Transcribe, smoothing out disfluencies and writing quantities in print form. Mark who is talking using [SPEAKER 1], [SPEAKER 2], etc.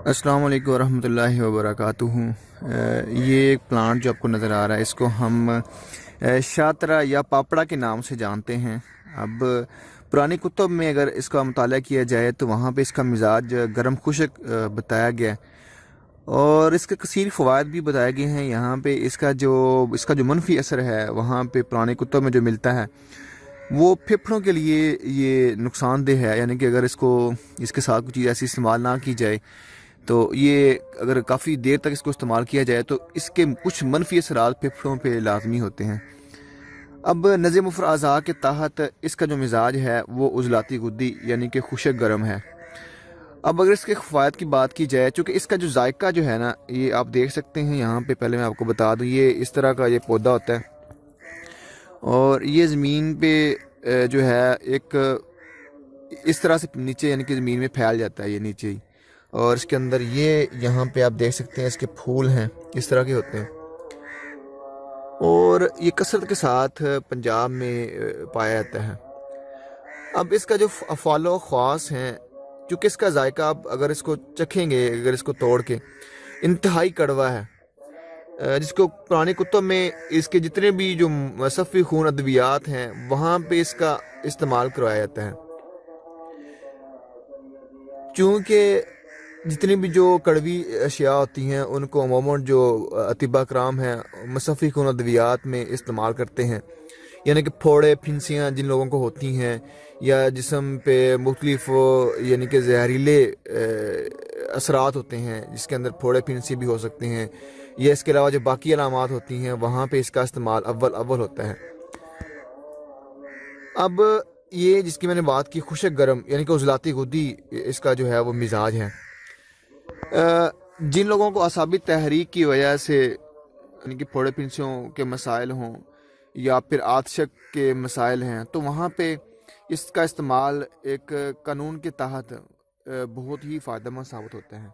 [SPEAKER 1] अस्सलाम वालेकुम रहमतुल्लाहि व बरकातुहू। ये एक प्लांट जो आपको नज़र आ रहा है, इसको हम शातरा या पापड़ा के नाम से जानते हैं। अब पुरानी कुतुब में अगर इसका मुताला किया जाए तो वहाँ पे इसका मिजाज गर्म खुश्क बताया गया है और इसके कसीर फ़वाद भी बताए गए हैं। यहाँ पे इसका जो मनफी असर है वहाँ पे पुरानी कुतुब में जो मिलता है वो फेफड़ों के लिए ये नुकसानदेह है, यानी कि अगर इसके साथ कुछ चीज़ ऐसी इस्तेमाल ना की जाए तो ये अगर काफ़ी देर तक इसको इस्तेमाल किया जाए तो इसके कुछ मनफी असरात फेफड़ों पे लाजमी होते हैं। अब नज़म अज़ा के तहत इसका जो मिजाज है वो उजलाती गुद्दी यानी कि खुशक गर्म है। अब अगर इसके फ़वाद की बात की जाए, चूँकि इसका जो जायका जो है ना, ये आप देख सकते हैं यहाँ पे। पहले मैं आपको बता दूँ, ये इस तरह का ये पौधा होता है और ये ज़मीन पे जो है एक इस तरह से नीचे यानी कि ज़मीन में फैल जाता है, ये नीचे ही। और इसके अंदर ये यहाँ पे आप देख सकते हैं इसके फूल हैं, इस तरह के होते हैं और ये कसरत के साथ पंजाब में पाया जाता है। अब इसका जो अफ़ालो ख़ास हैं, चूँकि इसका जायका आप अगर इसको चखेंगे, अगर इसको तोड़ के, इंतहाई कड़वा है, जिसको पुरानी कुतुब में इसके जितने भी जो मसफ़ी खून अद्वियात हैं वहाँ पे इसका इस्तेमाल करवाया जाता है। चूँकि जितनी भी जो कड़वी अशिया होती हैं उनको अमूमन जो अतिबा कराम हैं मसफ़ी खून अद्वियात में इस्तेमाल करते हैं, यानी कि फोड़े फिंसियाँ जिन लोगों को होती हैं या जिस्म पे मुख्तलिफ यानी कि जहरीले असरात होते हैं जिसके अंदर फोड़े फिंसी भी हो सकते हैं, या इसके अलावा जो बाकी अलामात होती हैं वहाँ पे इसका इस्तेमाल अव्वल होता है। अब ये जिसकी मैंने बात की खुशक गर्म यानी कि उजलाती गुद्दी, इसका जो है वो मिजाज है। जिन लोगों को असाबी तहरीक की वजह से यानी कि फोड़े फिंसियों के मसाइल हों या फिर आतशक के मसाइल हैं तो वहाँ पे इसका इस्तेमाल एक कानून के तहत बहुत ही फ़ायदेमंद साबित होता है।